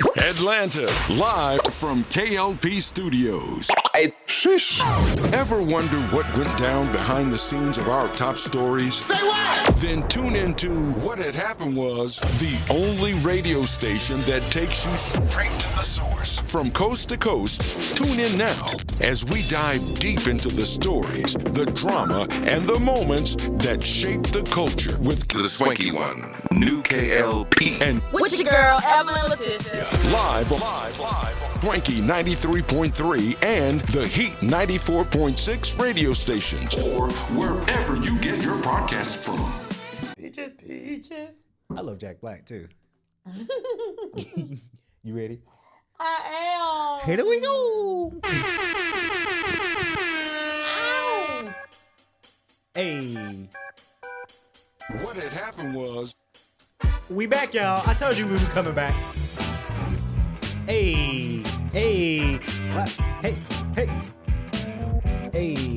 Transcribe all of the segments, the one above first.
Atlanta, live from K.L.P Studios. Shish. Ever wonder what went down behind the scenes of our top stories? Say what? Then tune into What Had Happened Was, the only radio station that takes you straight to the source. From coast to coast, tune in now as we dive deep into the stories, the drama, and the moments that shape the culture with The swanky one, new K.L.P. and With your girl, Evelyn Letitia. live on Swanky 93.3 and the Heat 94.6 radio stations, or wherever you get your podcasts from. Peaches. I love Jack Black too. You ready? I am. Here we go. Ow. Hey, What had happened was we back, y'all. I told you we were coming back. Hey, what? Hey.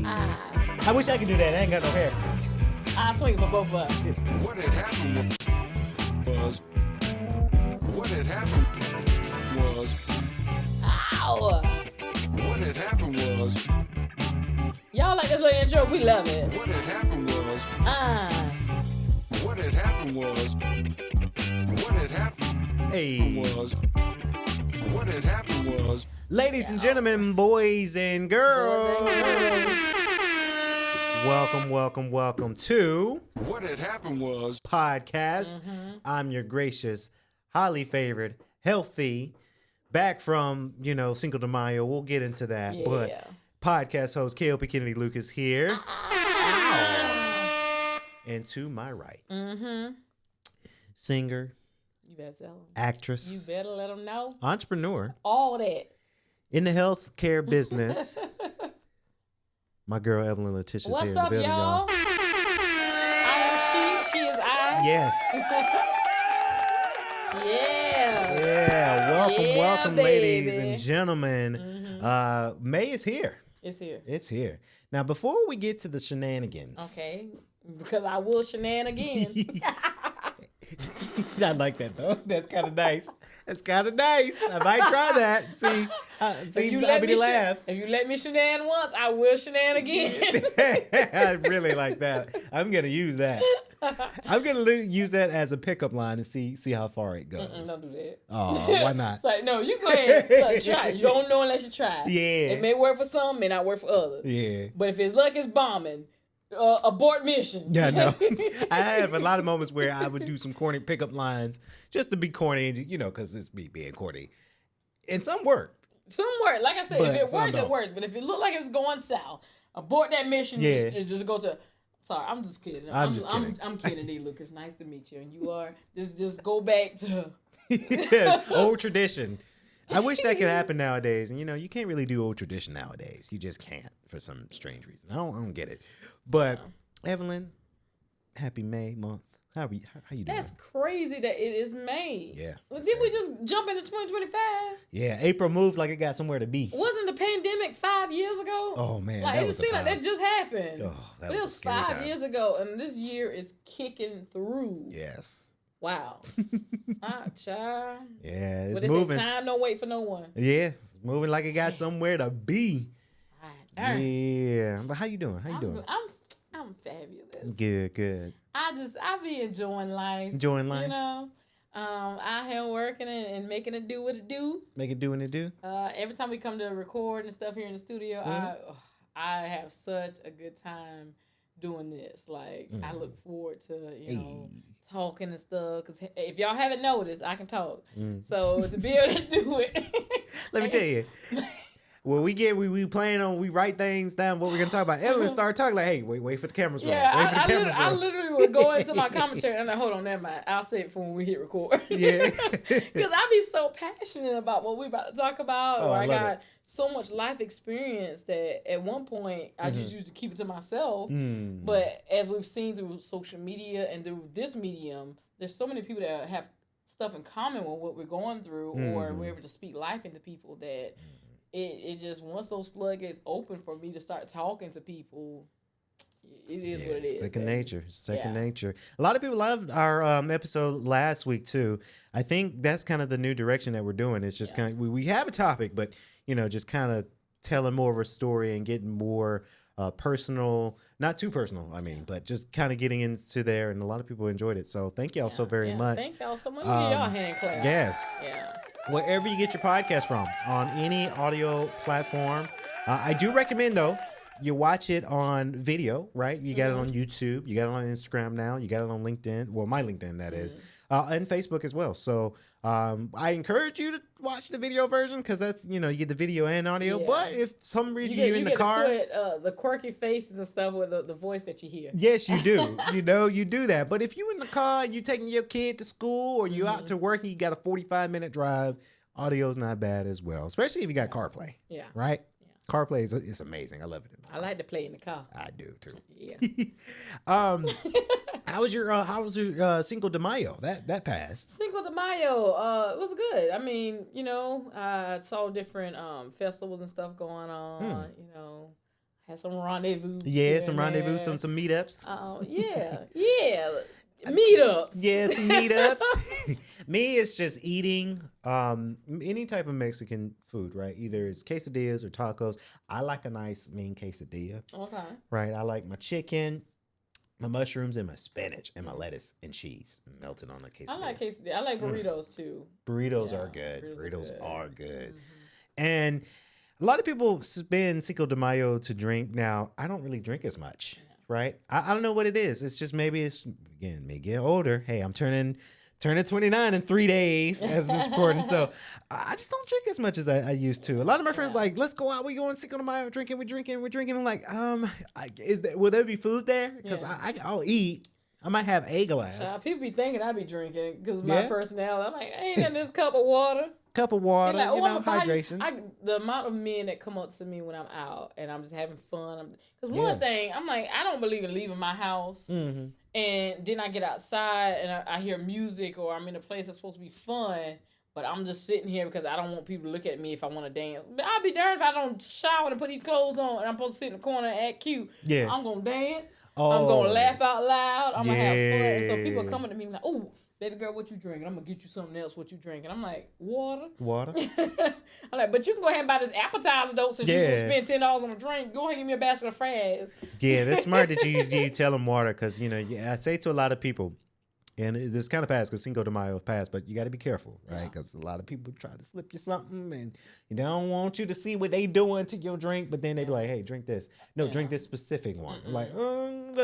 I wish I could do that. I ain't got no hair. I swing for both of us. what had happened was what had happened was Ow. what had happened was Y'all like this little intro? We love it. what had happened was what had happened was what had happened Hey, was what had happened was ladies and gentlemen, boys and girls, Boys and girls. welcome to what had happened was podcast. I'm your gracious, highly favored, healthy, back from, Cinco de Mayo. We'll get into that. Yeah. But podcast host K.L.P. Kennedy Lucas here. And to my right, singer, You better tell them. actress, You better let them know. entrepreneur All that. in the healthcare business. My girl Evelyn Letitia What's here in the up, building, y'all? y'all. I am she is I. Yes. Yeah. Yeah. Yeah, Welcome, ladies baby. and gentlemen. May is here. It's here. It's here. Now, before we get to the shenanigans. Okay. Because I will shenan again. I like that, though. That's kind of nice. I might try that. See how many laughs. If you let me shenan once, I will shenan again. I really like that. I'm going to use that. I'm going to use that as a pickup line and see how far it goes. Don't do that. Oh, why not? It's like, no, you go ahead. Look, try it. You don't know unless you try. Yeah. It may work for some, may not work for others. Yeah. But if it's luck, it's bombing. Abort mission. Yeah, no. I have a lot of moments where I would do some corny pickup lines just to be corny, because it's me being corny. And some work. Some work. Like I said, But if it some works, it don't. works. But if it look like it's going south, abort that mission. Yeah. Just go to. Sorry, I'm just kidding. I'm just kidding. I'm Kennedy Lucas. Nice to meet you. And you are. Just go back to. Yeah, old tradition. I wish that could happen nowadays. And, you can't really do old tradition nowadays. You just can't for some strange reason. I don't get it. But, Evelyn, happy May month. How you doing? That's crazy that it is May. Yeah, Well, that's did we crazy. just jump into 2025? Yeah, April moved like it got somewhere to be. Wasn't the pandemic 5 years ago? Oh, man, like that it was just a seemed like time. that just happened. Oh, that but it was a was scary 5 time. years ago, and this year is kicking through. Yes. Wow. Child. Yeah, it's But it's moving. time don't wait for no one. Yeah, it's moving like it got somewhere to be. Darn. Yeah, but how you doing? How you doing? I'm fabulous. Good. I be enjoying life. Enjoying life? I am working and making it do what it do. Make it do what it do. Every time we come to record and stuff here in the studio, I have such a good time doing this. Like I look forward to talking and stuff. Because if y'all haven't noticed, I can talk. So to be able to do it, Let me tell you. Well, we plan on, we write things down, what we're going to talk about. Evelyn started talking like, hey, wait for the cameras roll. yeah, Wait for the cameras I roll. literally would go into my commentary and I'm like, hold on, never mind. I'll say it for when we hit record. Yeah. Because I be so passionate about what we about to talk about. Oh, or I I love got it. so much life experience that at one point I just used to keep it to myself. Mm. But as we've seen through social media and through this medium, there's so many people that have stuff in common with what we're going through, or we're able to speak life into people that it just, once those floodgates open for me to start talking to people, It is what it is. Second nature. Second Yeah. nature. A lot of people loved our episode last week too. I think that's kind of the new direction that we're doing. It's just kind of we have a topic, but just kind of telling more of a story and getting more personal, not too personal. I mean, but just kind of getting into there, and a lot of people enjoyed it. So thank y'all so very much. Thank y'all so much. Give y'all a hand clap. Yes. Yeah. Wherever you get your podcast from, on any audio platform. I do recommend, though, you watch it on video, right? You got it on YouTube. You got it on Instagram now. You got it on LinkedIn. Well, my LinkedIn, that is. And Facebook as well. So I encourage you to watch the video version because that's, you get the video and audio. Yeah. But if some reason you're in the car. You get to put the quirky faces and stuff with the voice that you hear. Yes, you do. You do that. But if you're in the car and you're taking your kid to school or you're out to work and you got a 45-minute drive, audio's not bad as well, especially if you got CarPlay. Yeah. Right? CarPlay is amazing. I love it. I like to play in the car. I do too. Yeah. How was your Cinco de Mayo? That passed. Cinco de Mayo, it was good. I mean, I saw different festivals and stuff going on. Had some rendezvous. Yeah, some rendezvous, some meetups. Yeah. Meetups. Yeah, some meetups. Me, it's just eating any type of Mexican food, right? Either it's quesadillas or tacos. I like a nice mean quesadilla. Okay. Right. I like my chicken, my mushrooms, and my spinach, and my lettuce and cheese melted on a quesadilla. I like quesadilla. I like burritos too. Burritos are good. Burritos are good. And a lot of people spend Cinco de Mayo to drink. Now, I don't really drink as much, right? I don't know what it is. It's just maybe it's, again, me getting older. Hey, I'm turning 29 in 3 days as this recording. So I just don't drink as much as I used to. A lot of my friends like, let's go out. We going Cinco de Mayo drinking. We're drinking. I'm like, will there be food there? Because I'll eat. I might have a glass. People be thinking I be drinking because of my personality. I'm like, I ain't in this cup of water. Cup of water, like, hydration. The amount of men that come up to me when I'm out and I'm just having fun. Because one thing, I'm like, I don't believe in leaving my house. Mm-hmm. And then I get outside and I hear music or I'm in a place that's supposed to be fun, but I'm just sitting here because I don't want people to look at me if I want to dance. But I'll be darned if I don't shower and put these clothes on and I'm supposed to sit in the corner and act cute. Yeah. I'm going to dance. I'm going to laugh out loud. I'm going to have fun. And so people are coming to me like, oh, baby girl, what you drinking? I'm going to get you something else. What you drinking? I'm like, water. I'm like, but you can go ahead and buy this appetizer, though, since you're going to spend $10 on a drink. Go ahead and give me a basket of fries. Yeah, that's smart that you tell them water because, I say to a lot of people, and this kind of passed because Cinco de Mayo passed, but you got to be careful, right? Because a lot of people try to slip you something and they don't want you to see what they doing to your drink, but then they be like, hey, drink this. No, drink this specific one. Mm-hmm.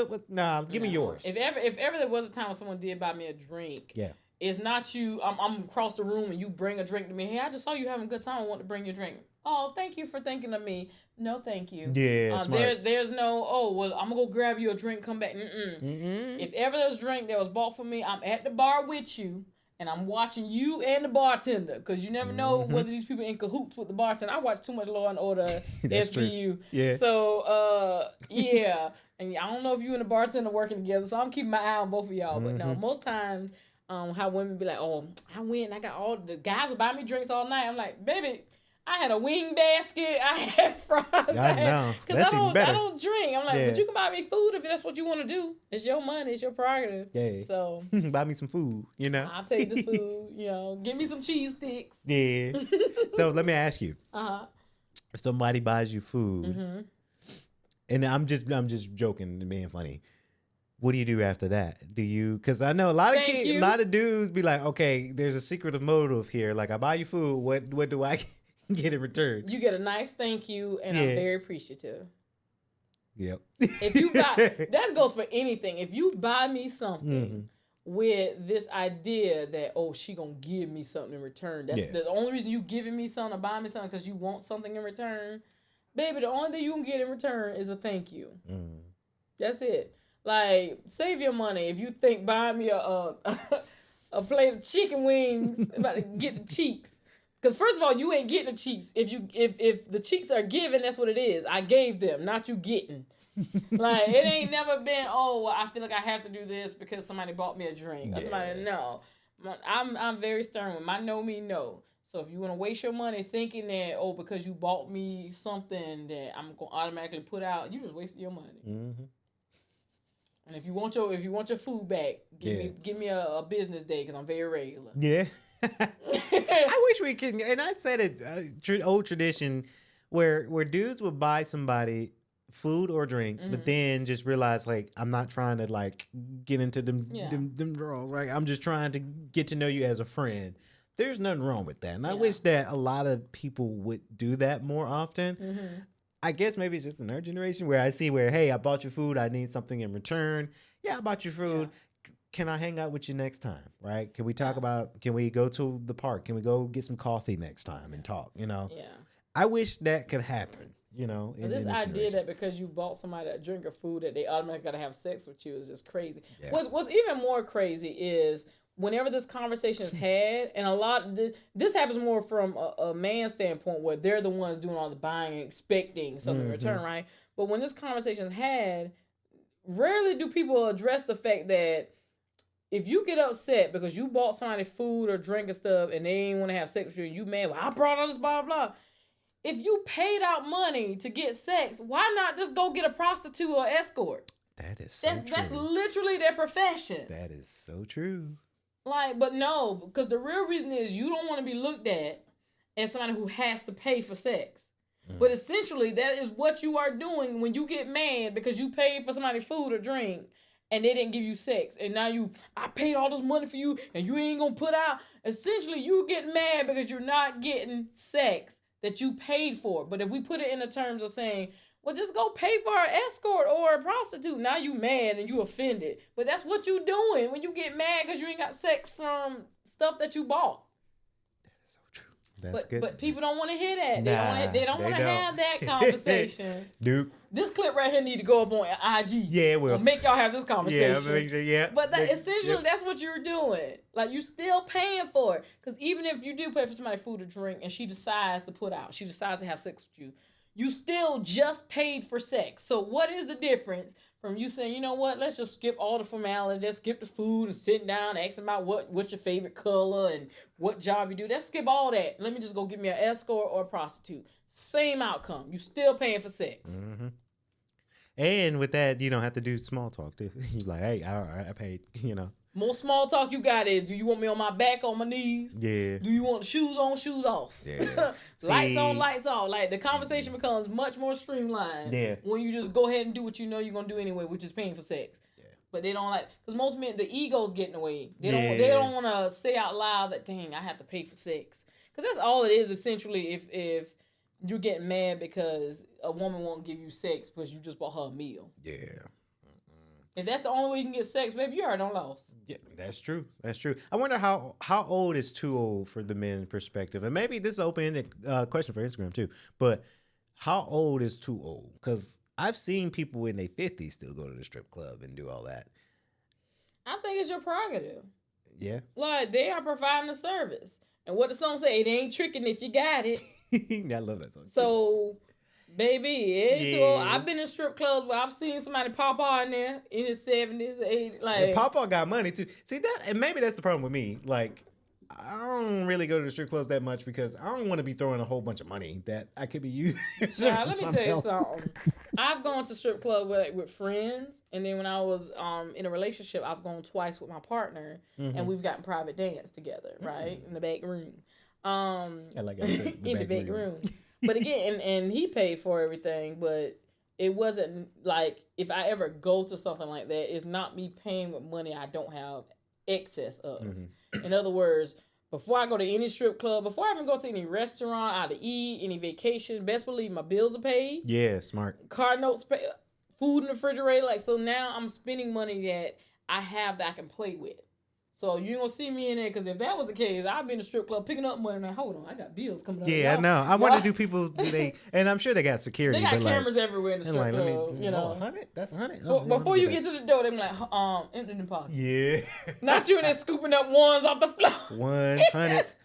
Like, nah, give me yours. If ever there was a time when someone did buy me a drink, it's not you, I'm across the room and you bring a drink to me. Hey, I just saw you having a good time. I want to bring you a drink. Oh, thank you for thinking of me. No, thank you. Yeah, there's no, I'm going to go grab you a drink, come back. Mm-mm. If ever there's a drink that was bought for me, I'm at the bar with you, and I'm watching you and the bartender, because you never know whether these people in cahoots with the bartender. I watch too much Law and Order That's SVU. True. Yeah. So, yeah. And I don't know if you and the bartender working together, so I'm keeping my eye on both of y'all. But no, most times, how women be like, oh, I went and I got all the guys will buy me drinks all night. I'm like, baby, I had a wing basket. I had fries. I know. That's even better. I don't drink. I'm like, but you can buy me food if that's what you want to do. It's your money. It's your prerogative. Yeah. So buy me some food, I'll take the food, give me some cheese sticks. Yeah. So let me ask you. If somebody buys you food, and I'm just joking and being funny, what do you do after that? Do you? Because I know a lot of dudes be like, okay, there's a secretive motive here. Like, I buy you food. What do I get in return? You get a nice thank you, and I'm very appreciative. Yep. If you buy, that goes for anything. If you buy me something with this idea that, she gonna give me something in return. That's the only reason you giving me something or buying me something because you want something in return. Baby, the only thing you can get in return is a thank you. That's it. Like, save your money. If you think buying me a plate of chicken wings, about to get the cheeks. Because first of all, you ain't getting the cheeks. If the cheeks are given, that's what it is. I gave them, not you getting. Like, it ain't never been, I feel like I have to do this because somebody bought me a drink. Or somebody, no. I'm very stern with my no mean no. So if you want to waste your money thinking that, because you bought me something that I'm going to automatically put out, you just wasted your money. And if you want your food back, give me a business day because I'm very regular. Yeah. I wish we could, and I said it, old tradition where dudes would buy somebody food or drinks, but then just realize like I'm not trying to like get into them draws, right? I'm just trying to get to know you as a friend. There's nothing wrong with that, and I wish that a lot of people would do that more often. I guess maybe it's just in our generation where I see where, hey, I bought you food, I need something in return. Yeah, I bought you food. Yeah. Can I hang out with you next time? Right? Can we talk about? Can we go to the park? Can we go get some coffee next time and talk? You know. Yeah. I wish that could happen. You know. This idea that because you bought somebody a drink or food that they automatically gotta have sex with you is just crazy. Yeah. What's even more crazy is whenever this conversation is had, and this happens more from a man's standpoint where they're the ones doing all the buying and expecting something in return, right? But when this conversation is had, rarely do people address the fact that if you get upset because you bought somebody food or drink and stuff and they ain't want to have sex with you and you mad, well, I brought all this blah, blah, blah. If you paid out money to get sex, why not just go get a prostitute or escort? That is so true. That's literally their profession. That is so true. Like, but no, because the real reason is you don't want to be looked at as somebody who has to pay for sex. But essentially, that is what you are doing when you get mad because you paid for somebody's food or drink and they didn't give you sex. And now I paid all this money for you and you ain't going to put out. Essentially, you get mad because you're not getting sex that you paid for. But if we put it in the terms of saying, well, just go pay for an escort or a prostitute. Now you mad and you offended. But that's what you doing when you get mad because you ain't got sex from stuff that you bought. That is so true. That's good. But people don't want to hear that. They don't want to have that conversation. Nope. This clip right here need to go up on IG. Yeah, it will. Make y'all have this conversation. Yeah, make sure, But essentially, that's what you're doing. Like, you still paying for it. Because even if you do pay for somebody food or drink and she decides to have sex with you, you still just paid for sex. So what is the difference from you saying, you know what, let's just skip all the formalities, just skip the food and sitting down and asking about what's your favorite color and what job you do. Let's skip all that. Let me just go get me an escort or a prostitute. Same outcome. You still paying for sex. Mm-hmm. And with that, you don't have to do small talk too. You like, hey, all right, I paid, you know. More small talk you got is, do you want me on my back, on my knees? Yeah. Do you want shoes on, shoes off? Yeah. Lights on, lights off. Like, the conversation becomes much more streamlined when you just go ahead and do what you know you're going to do anyway, which is paying for sex. Yeah. But they don't like, because most men, the ego's getting away. They don't want to say out loud that, dang, I have to pay for sex. Because that's all it is, essentially, if you're getting mad because a woman won't give you sex because you just bought her a meal. Yeah. If that's the only way you can get sex, baby, you already done lost. Yeah, that's true. That's true. I wonder how old is too old for the men's perspective, and maybe this is an open-ended question for Instagram too. But how old is too old? Because I've seen people in their 50s still go to the strip club and do all that. I think it's your prerogative. Yeah. Like, they are providing a service, and what the song say, it ain't tricking if you got it. I love that song. So. Baby, so I've been in strip clubs where I've seen somebody Papa in there in his 70s, 80s. Like, and Papa got money too. See that, and maybe that's the problem with me. Like, I don't really go to the strip clubs that much because I don't want to be throwing a whole bunch of money that I could be using. Let me tell you something. I've gone to strip club with friends, and then when I was in a relationship, I've gone twice with my partner, and we've gotten private dance together, right, in the back room. Like I said, in the back room. But again, and he paid for everything, but it wasn't like, if I ever go to something like that, it's not me paying with money I don't have excess of. In other words, before I go to any strip club, before I even go to any restaurant, out to eat, any vacation, best believe my bills are paid. Yeah, smart. Car notes paid, food in the refrigerator. Like, so now I'm spending money that I have that I can play with. So you ain't gonna see me in there, because if that was the case, I'd be in the strip club picking up money and like, hold on, I got bills coming up. Yeah, I know. I wonder, do people, and I'm sure they got security. They got cameras everywhere in the strip club. You know, 100? That's 100. Before you get to the door, they be like, empty the pocket. Yeah. Not you in there scooping up ones off the floor. Ones, hundreds.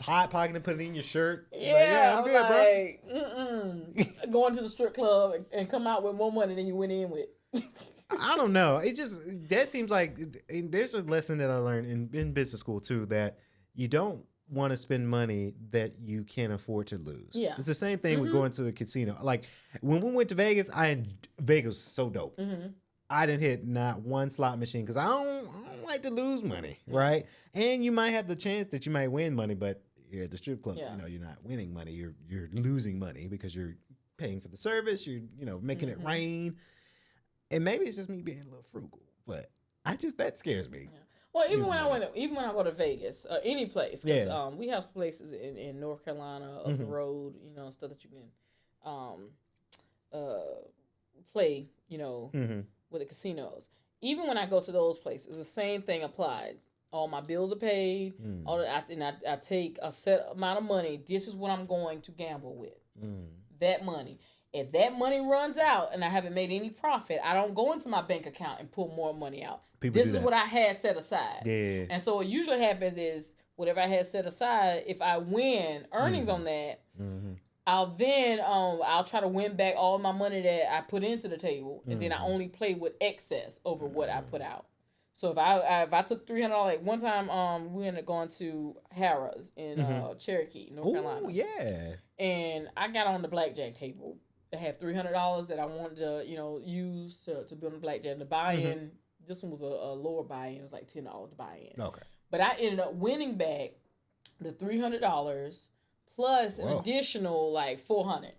Hot pocket and put it in your shirt. Yeah, I'm good, bro. Going to the strip club and come out with more money than you went in with. I don't know. It just, that seems like, there's a lesson that I learned in business school too, that you don't want to spend money that you can't afford to lose. Yeah. It's the same thing with going to the casino. Like, when we went to Vegas, Vegas was so dope. I didn't hit not one slot machine because I don't like to lose money, right? And you might have the chance that you might win money, but you're at the strip club. Yeah. You're not winning money. You're losing money because you're paying for the service. You're making it rain. And maybe it's just me being a little frugal, but that scares me. Yeah. Well, even when I go to Vegas, any place, because we have places in North Carolina up the road, stuff that you can play, with the casinos. Even when I go to those places, the same thing applies. All my bills are paid. I take a set amount of money. This is what I'm going to gamble with. That money. If that money runs out and I haven't made any profit, I don't go into my bank account and pull more money out. This is what I had set aside. Yeah. And so what usually happens is whatever I had set aside, if I win earnings on that, I'll try to win back all my money that I put into the table, and then I only play with excess over what I put out. So if I took $300, like one time we ended up going to Harrah's in Cherokee, North Carolina. Oh yeah. And I got on the blackjack table. I had $300 that I wanted to use to build a blackjack. The buy-in, this one was a lower buy-in. It was like $10 to buy in. Okay. But I ended up winning back the $300 plus an additional like $400.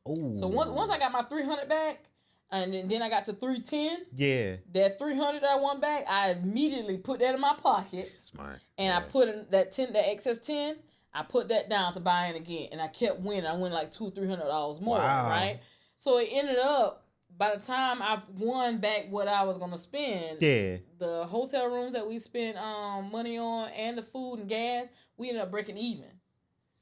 Oh. So once I got my $300 back, and then I got to $310. Yeah. That $300 that I won back, I immediately put that in my pocket. Smart. And I put in that excess $10. I put that down to buy in again, and I kept winning. I won like $200-$300 more, right? So it ended up, by the time I've won back what I was gonna spend, the hotel rooms that we spent money on and the food and gas, we ended up breaking even.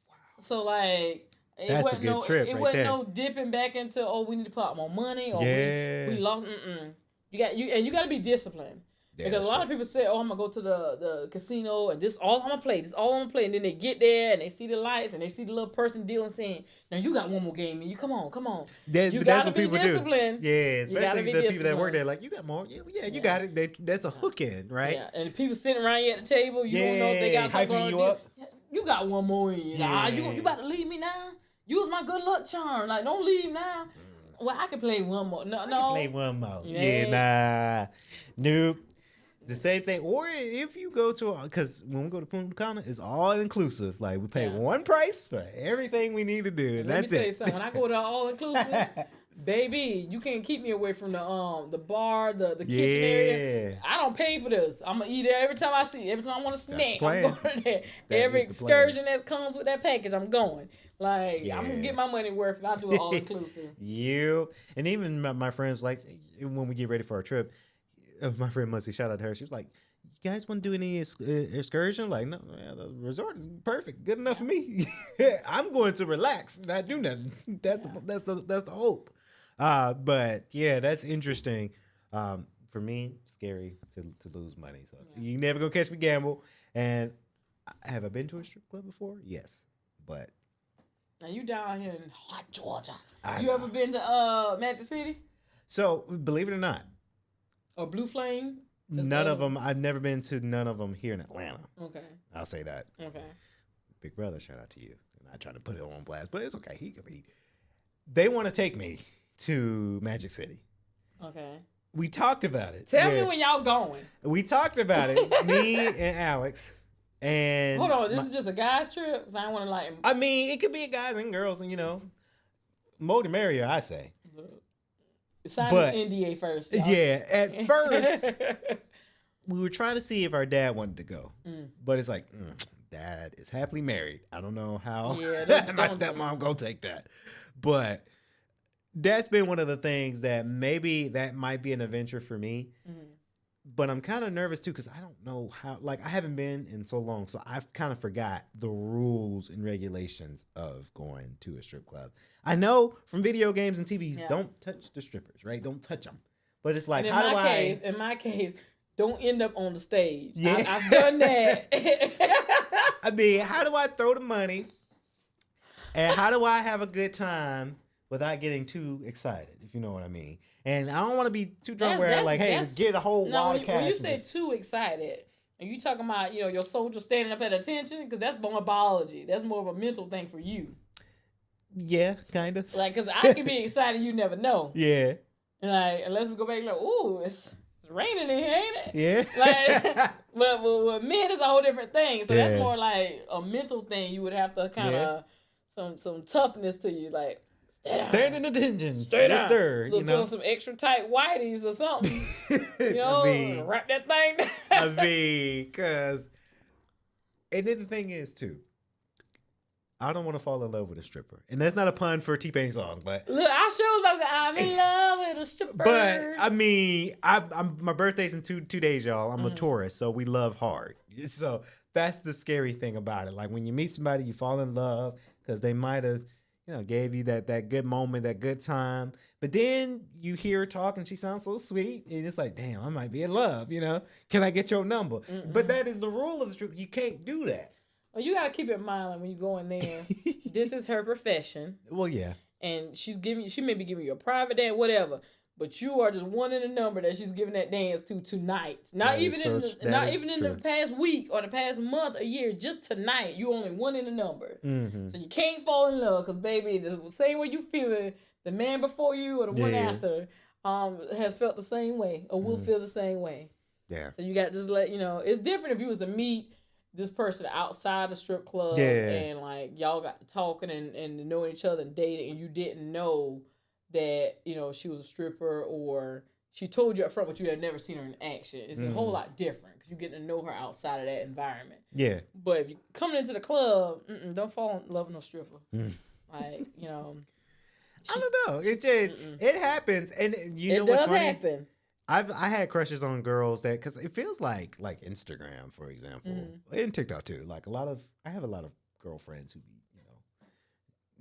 Wow. So like, that's a good trip. It wasn't no dipping back into we need to put out more money or we lost. You got to be disciplined. Yeah, because a lot of people say, I'm going to go to the casino and this all I'm going to play. This all I'm going to play. And then they get there and they see the lights and they see the little person dealing saying, now you got one more game and you come on. You got to be disciplined. Do. Yeah, especially the people that work there like, you got more. Yeah, you got it. That's a hook in, right? Yeah, and the people sitting around you at the table, you don't know if they got something on you. You got one more in you. Yeah. You about to leave me now? Use my good luck charm. Like, don't leave now. Well, I can play one more. No. I can play one more. Yeah, nope. The same thing, or if you go to, because when we go to Punta Cana, it's all inclusive. Like we pay one price for everything we need to do, and that's it. Let me tell you something. When I go to all inclusive, baby, you can't keep me away from the bar, the kitchen area. I don't pay for this. I'm gonna eat it every time I see it. Every time I want a snack, I'm going there. Every excursion that comes with that package, I'm going. Like I'm gonna get my money worth, and I do it all inclusive. And even my friends, like when we get ready for our trip. My friend Muncie, shout out to her. She was like, "You guys want to do any excursion?" Like, no, the resort is perfect, good enough for me. I'm going to relax, not do nothing. That's the hope. But yeah, that's interesting. For me, scary to lose money. So you never gonna catch me gamble. And have I been to a strip club before? Yes, but now you down here in hot Georgia. You ever been to Magic City? So believe it or not. Or Blue Flame? None of them. I've never been to none of them here in Atlanta. Okay. I'll say that. Okay. Big brother, shout out to you. And I try to put it on blast, but it's okay. They want to take me to Magic City. Okay. We talked about it. Tell me when y'all going. We talked about it. Me and Alex. And hold on, this is just a guy's trip? Because I don't want to like. I mean, it could be guys and girls, and more the merrier, I say. Sign this NDA first. Y'all. Yeah, at first, we were trying to see if our dad wanted to go. But it's like, Dad is happily married. I don't know how my stepmom gonna take that. But that's been one of the things that maybe that might be an adventure for me. But I'm kind of nervous too because I don't know how, like I haven't been in so long. So I've kind of forgot the rules and regulations of going to a strip club. I know from video games and TVs, don't touch the strippers, right? Don't touch them. But it's like, in my case, don't end up on the stage. Yeah. I've done that. I mean, how do I throw the money? And how do I have a good time without getting too excited, if you know what I mean? And I don't want to be too drunk where like, hey, get a whole wad of cash. When you say too excited, are you talking about, your soldier standing up at attention? Because that's more biology. That's more of a mental thing for you. Yeah, kind of. Like, because I can be excited, you never know. Yeah. And like, unless we go back like, ooh, it's raining in here, ain't it? Yeah. Like, but with men, it's a whole different thing. So that's Yeah. more like a mental thing. You would have to kind of some toughness to you, like Standing attention. straight Yes, down. sir. Look, You put know. on some extra tight whiteys or something. You know, I mean, wrap that thing down. I mean, cause, and then the thing is too, I don't want to fall in love with a stripper, and that's not a pun for T-Pain's song, but Look, I sure was like, I'm in love with a stripper. but I mean, I'm my birthday's in two days, y'all. I'm a Taurus, so we love hard. So that's the scary thing about it. Like when you meet somebody, you fall in love because they might have, gave you that good moment, that good time. But then you hear her talk and she sounds so sweet, and it's like, damn, I might be in love. Can I get your number? But that is the rule of the strip. You can't do that. Well, you got to keep in mind, like, when you go in there, this is her profession. Well, yeah. And she may be giving you a private dance, whatever. But you are just one in the number that she's giving that dance to tonight. Not even in the past week or the past month or year. Just tonight, you only one in the number. Mm-hmm. So you can't fall in love because, baby, the same way you feeling, the man before you or the one after has felt the same way or will feel the same way. Yeah. So you got to just let it's different if you was to meet this person outside the strip club and like y'all got to talking and knowing each other and dating, and you didn't know that she was a stripper, or she told you up front but you had never seen her in action. It's a whole lot different because you get to know her outside of that environment. Yeah. But if you coming into the club, don't fall in love with no stripper. Like I don't know. It happens, and it does happen. I had crushes on girls that, because it feels like Instagram, for example, and TikTok too. Like I have a lot of girlfriends who be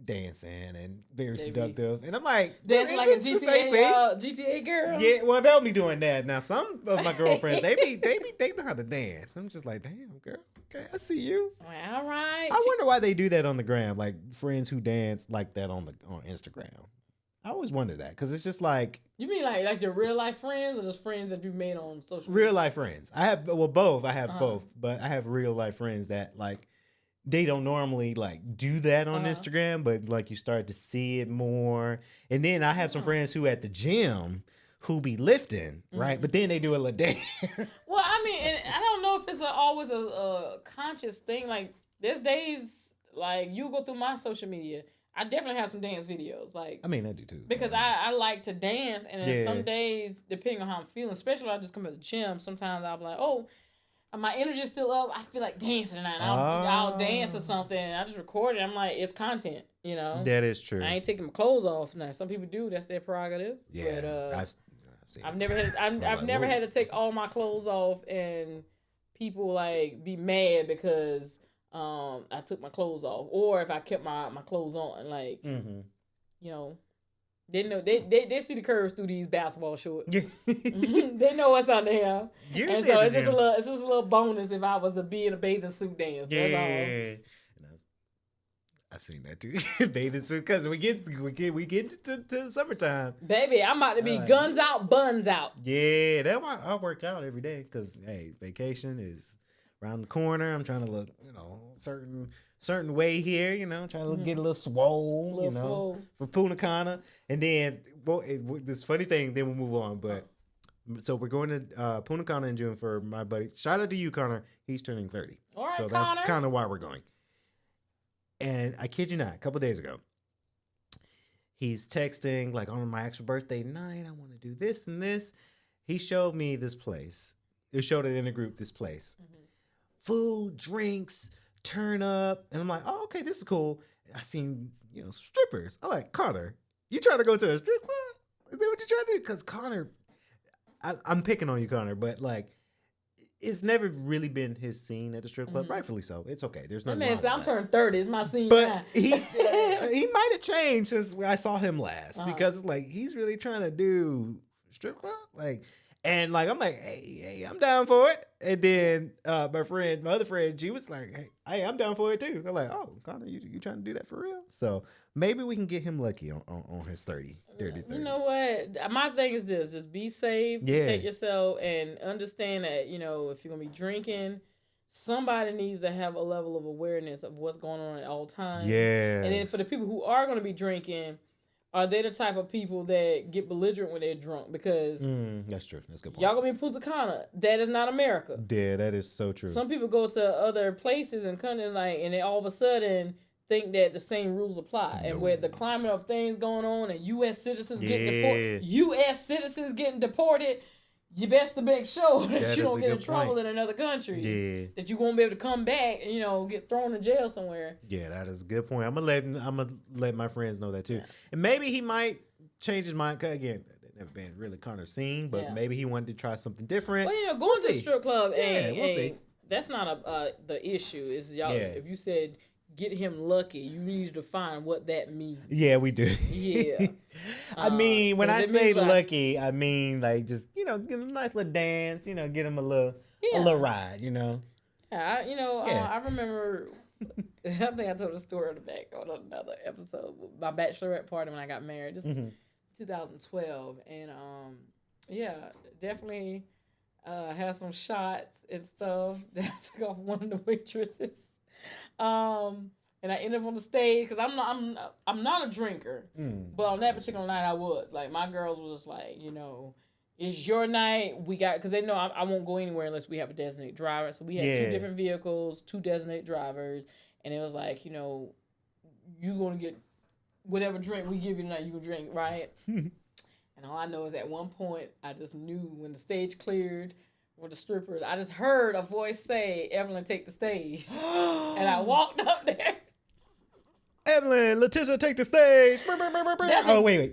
dancing and very seductive, and I'm like, dancing like a GTA girl. Yeah, well, they'll be doing that. Now some of my girlfriends they know how to dance. I'm just like, damn girl, okay, I see you. Well, all right. I wonder why they do that on the gram, like friends who dance like that on Instagram. I always wonder that, because it's just like... You mean like your real life friends, or just friends that you've made on social media? Real life friends. I have, both. I have both, but I have real life friends that like, they don't normally like do that on Instagram, but like you start to see it more. And then I have some friends who at the gym who be lifting, right? But then they do a little dance. Well, I mean, and I don't know if it's always a conscious thing. Like there's days like you go through my social media, I definitely have some dance videos. Like, I mean, I do too. Because I like to dance, and then some days, depending on how I'm feeling, especially when I just come to the gym, sometimes I'll be like, oh, my energy's still up. I feel like dancing tonight. I'll dance or something, and I just record it. I'm like, it's content, That is true. I ain't taking my clothes off now. Some people do. That's their prerogative. Yeah, but, I've seen I've never had. I've never had to take all my clothes off, and people like be mad because I took my clothes off, or if I kept my clothes on, like they know they see the curves through these basketball shorts. They know what's under here, and so it's just a little bonus if I was to be in a bathing suit dance. Yeah, that's all. I've seen that too. Bathing suit, because we get to summertime. Baby, I'm about to be guns out, buns out. Yeah, that's why I work out every day, because hey, vacation is around the corner. I'm trying to look, certain way here, trying to get a little swole, for Punta Cana. And then, this funny thing, then we'll move on. But so we're going to Punta Cana in June for my buddy. Shout out to you, Connor. He's turning 30. All right, so Connor. That's kind of why we're going. And I kid you not, a couple days ago, he's texting like, on my actual birthday night, I want to do this and this. He showed me this place. He showed it in a group, this place. Food, drinks, turn up. And I'm like, oh, okay, this is cool. I seen, strippers. I'm like, Connor, you trying to go to a strip club? Is that what you trying to do? Because Connor, I'm picking on you, Connor, but like, it's never really been his scene at the strip club. Rightfully so. It's okay. There's nothing wrong with that. I'm turning 30. It's my scene but now. he might have changed since I saw him last, because it's like he's really trying to do strip club. And I'm like, hey, I'm down for it. And then my other friend, she was like, hey, I'm down for it too. I'm like, oh, Connor, you trying to do that for real? So maybe we can get him lucky on his 30. You know what? My thing is this: just be safe, protect yourself, and understand that if you're gonna be drinking, somebody needs to have a level of awareness of what's going on at all times. Yeah. And then for the people who are gonna be drinking, are they the type of people that get belligerent when they're drunk? Because that's true. That's a good point. y'all gonna be in Punta Cana. That is not America. Yeah, that is so true. Some people go to other places and countries and they all of a sudden think that the same rules apply. And with the climate of things going on and U.S. citizens getting deported, you best to make sure that you don't get in trouble in another country. Yeah. That you won't be able to come back and, get thrown in jail somewhere. Yeah, that is a good point. I'm gonna let my friends know that too. Yeah. And maybe he might change his mind. 'Cause again, they've never been really kind of seen, but maybe he wanted to try something different. Well, going to the strip club we'll see. That's not the issue. Is y'all if you said get him lucky, you need to find what that means. Yeah, we do. Yeah. I mean, when I say lucky, I mean like just give him a nice little dance, give him a little ride, Yeah, I remember. I think I told a story on the back on another episode. My bachelorette party when I got married. This was 2012, and definitely had some shots and stuff that I took off one of the waitresses. And I ended up on the stage because I'm not a drinker, but on that particular night I was. Like, my girls was just like, it's your night. We got, because they know I won't go anywhere unless we have a designated driver. So we had 2 different vehicles, 2 designated drivers, and it was like, you gonna get whatever drink we give you tonight, you can drink, right? And all I know is at one point I just knew when the stage cleared with the strippers, I just heard a voice say, "Evelyn, take the stage." And I walked up there. Evelyn, Letitia, take the stage. Wait. Evelyn,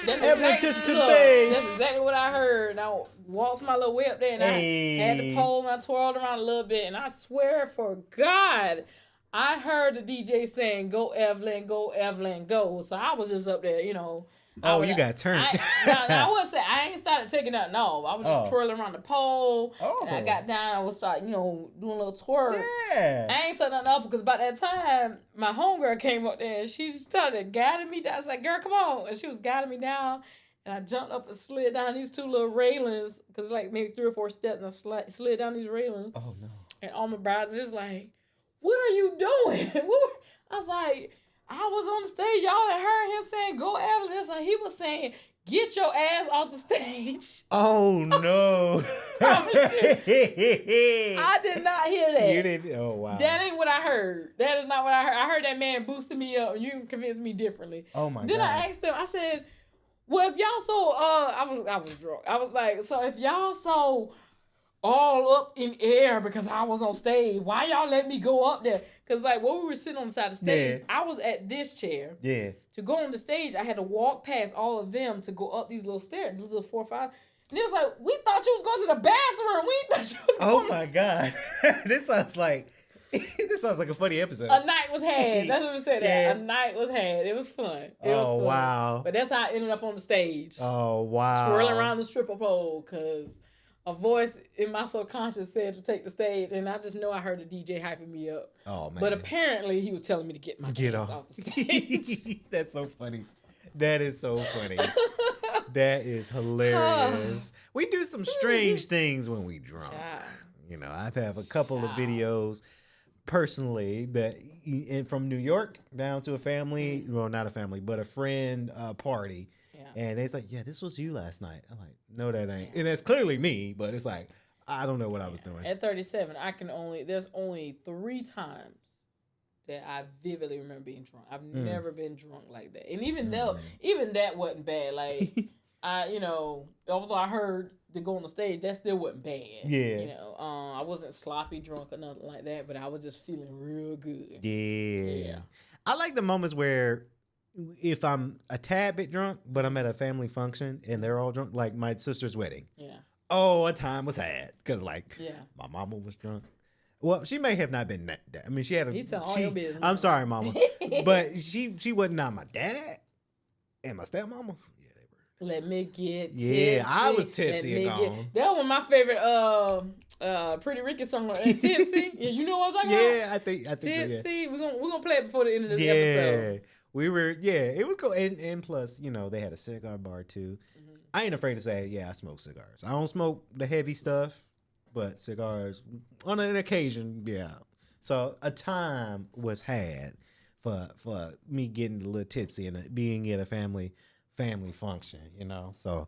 Letitia to the stage. That's exactly what I heard. And I waltzed my little way up there, and I had the pole, and I twirled around a little bit. And I swear for God, I heard the DJ saying, "Go Evelyn, go Evelyn, go." So I was just up there, Oh, you got turned. I wouldn't say I ain't started taking nothing off. I was just twirling around the pole. And I got down. I was doing a little twirl. Yeah. I ain't taking nothing off because by that time my homegirl came up there and she started guiding me down. I was like, "Girl, come on!" And she was guiding me down. And I jumped up and slid down these 2 little railings because like maybe 3 or 4 steps, and I slid down these railings. Oh no! And all my brothers were just like, "What are you doing?" I was like, I was on the stage, y'all had heard him saying, "Go Evelyn." It's like he was saying, "Get your ass off the stage." Oh no. I did not hear that. You didn't? Oh wow. That ain't what I heard. That is not what I heard. I heard that man boosting me up, and you can convince me differently. Oh my God. Then I asked him, I said, "Well, if y'all so I was drunk. I was like, so if y'all so all up in air because I was on stage, why y'all let me go up there?" Because like when we were sitting on the side of the stage, I was at this chair. Yeah. To go on the stage, I had to walk past all of them to go up these little stairs, these little 4 or 5. And it was like, "We thought you was going to the bathroom. We thought you was going." Oh my God. This sounds like a funny episode. A night was had. That's what we said. Yeah. A night was had. It was fun. It was fun. Wow. But that's how I ended up on the stage. Oh wow. Twirling around the stripper pole because a voice in my subconscious said to take the stage, and I just know I heard the DJ hyping me up. Oh man! But apparently he was telling me to get my ass off the stage. That's so funny. That is so funny. That is hilarious. We do some strange things when we drunk. I've had a couple of videos personally that from New York down to a family, well, not a family, but a friend party. And it's like, "Yeah, this was you last night." I'm like, "No, that ain't." And it's clearly me, but it's like, I don't know what I was doing. At 37, there's only 3 times that I vividly remember being drunk. I've never been drunk like that. And even that wasn't bad. Like, although I heard to go on the stage, that still wasn't bad. Yeah. I wasn't sloppy drunk or nothing like that, but I was just feeling real good. Yeah. I like the moments where if I'm a tad bit drunk, but I'm at a family function and they're all drunk, like my sister's wedding. Yeah. Oh, a time was had because my mama was drunk. Well, she may have not been that. I mean, she had a. You tell all your business. I'm sorry, mama, but she wasn't not my dad and my stepmama. Yeah, they were. Let me get tipsy. Yeah, I was tipsy and gone. That was my favorite Pretty Ricky song. Tipsy. Yeah, you know what I'm talking about? Yeah, I think Tipsy. So, yeah. We're gonna play it before the end of this episode. We were, it was cool. And plus, they had a cigar bar too. Mm-hmm. I ain't afraid to say, I smoke cigars. I don't smoke the heavy stuff, but cigars on an occasion, yeah. So a time was had for me getting a little tipsy and being at a family function, you know. So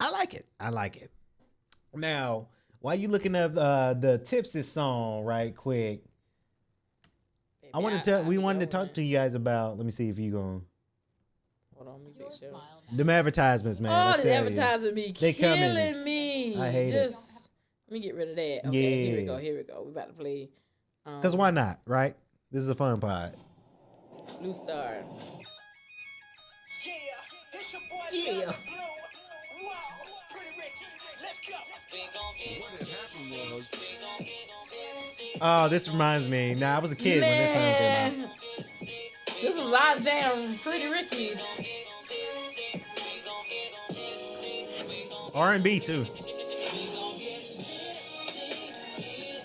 I like it. I like it. Now, while you looking up the tipsy song right quick, Baby, I wanted to we wanted to talk to you guys about. Let me see if you going Hold on, let me make sure. them advertisements, man. Oh, I the tell you. advertising be They coming. killing me. I hate it. Let me get rid of that. Okay, here we Yeah. go. Here we go. We about to play Cause why not, right? This is a fun pod. Blue Star. Yeah, it's your boy Yeah. Blue. Wow, pretty Ricky. Let's go. What had happened was Oh, this reminds me. Nah, I was a kid when this song came out. This is our jam, Pretty Ricky. R&B too.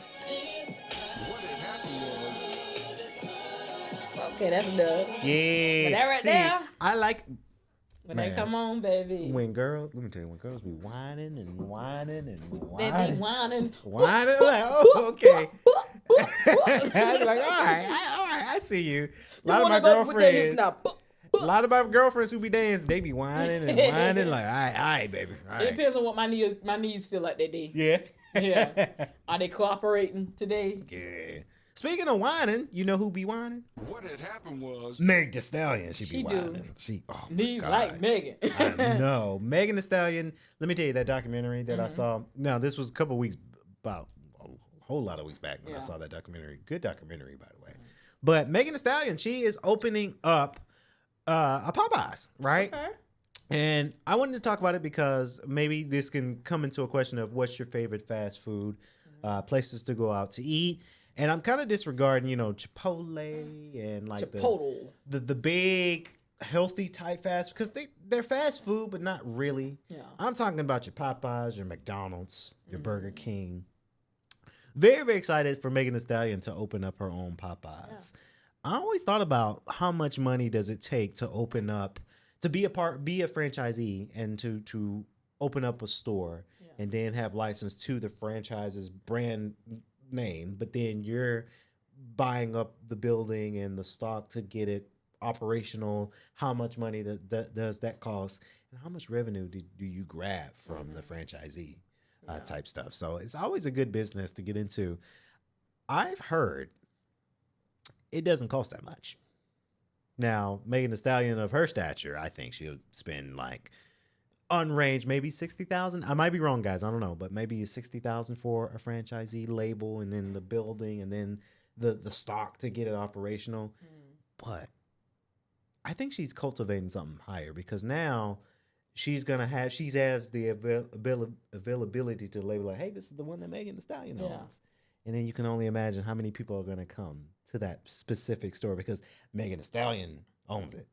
what had happened was Okay, that's done. Yeah. But that right See, there- I like When Man. they come on, baby. when girls. Let me tell you, when girls be whining and whining and They be whining, whining. whining. Like, oh, okay. I'd be like, all right, I see you. A lot of my girlfriends. A lot of my girlfriends who be dancing, they be whining and whining like, all right, baby. All It right. depends on what my knees feel like that day. Yeah. Yeah. Are they cooperating today? Yeah. Speaking of whining, you know who be whining? what had happened was Meg Thee Stallion. She She be do. whining. She oh my Knees God. like Megan. I know. Megan Thee Stallion. Let me tell you that documentary that Mm-hmm. I saw. Now this was a couple weeks, about a whole lot of weeks back when I Yeah. saw that documentary. Good documentary, by the way. But Megan Thee Stallion, she is opening up a Popeyes, right? Okay. And I wanted to talk about it because maybe this can come into a question of what's your favorite fast food places to go out to eat. And I'm kind of disregarding, Chipotle and like Chipotle. the big healthy type fast because they're fast food, but not really. Yeah. I'm talking about your Popeyes, your McDonald's, your Burger King. Very, very excited for Megan Thee Stallion to open up her own Popeyes. I always thought about how much money does it take to open up, to be a franchisee and to open up a store and then have license to the franchise's brand name, but then you're buying up the building and the stock to get it operational. How much money does that cost, and how much revenue do you grab from the franchisee type stuff? So it's always a good business to get into. I've heard it doesn't cost that much. Now, Megan Thee Stallion of her stature, I think she'll spend like on range maybe 60,000. I might be wrong, guys. I don't know, but maybe 60,000 for a franchisee label, and then the building, and then the stock to get it operational. But I think she's cultivating something higher because now she has the availability to label like, hey, this is the one that Megan Thee Stallion owns. And then you can only imagine how many people are going to come to that specific store because Megan Thee Stallion owns it,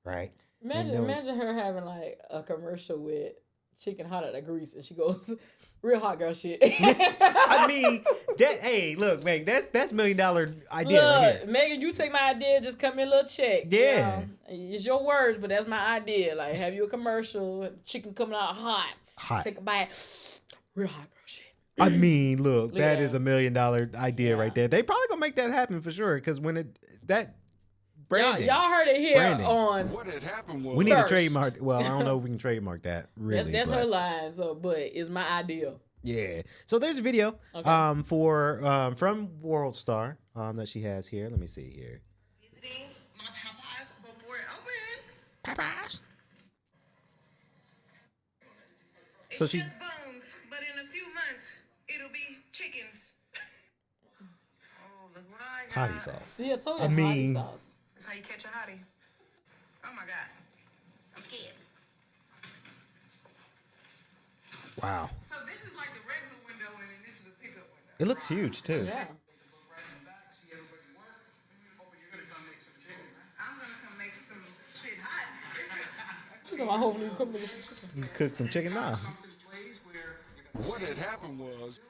right? Imagine her having like a commercial with chicken hot out of grease, and she goes, "Real hot girl shit." I mean, hey, look, Meg, that's $1 million idea right here. Megan, you take my idea, just cut me a little check. Yeah. It's your words, but that's my idea. Like, have you a commercial, chicken coming out hot. Take a bite. Real hot girl shit. I mean, look, that Yeah. is $1 million idea right there. They probably gonna make that happen for sure because when branding, Y'all heard it here Branding. on. what had happened was we need to First. trademark. Well, I don't know if we can trademark that really. That's but, her line, but it's my idea. Yeah. So there's a video Okay. from World Star that she has here. Let me see here. Visiting my Popeyes before it opens. Popeyes. It's So she- just bones, but in a few months, it'll be chickens. Oh, look what I got. Hottie sauce. See, I told you, I mean- hottie sauce. That's how you catch a hottie. Oh my God. I'm scared. Wow. So this is like the regular window, and then this is the pickup window. It looks huge too. Yeah. I'm gonna come make some shit hot. She's like, I hope you come with some chicken. You cook some chicken now. what had happened was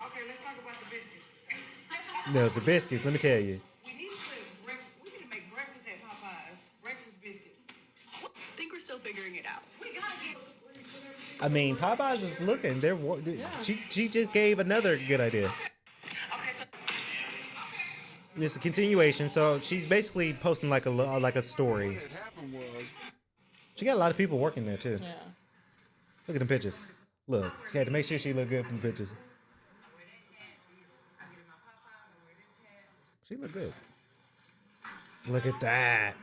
Okay, let's talk about the biscuits. No, the biscuits. Let me tell you. We need to make breakfast at Popeyes. Breakfast biscuits. I think we're still figuring it out. We gotta get. I mean, Popeyes is looking. She just gave another good idea. Okay, so. It's a continuation. So she's basically posting like a story. What had happened was She got a lot of people working there too. Yeah. Look at them pictures. Look, she had to make sure she looked good from the pictures. She looked good. Look at that.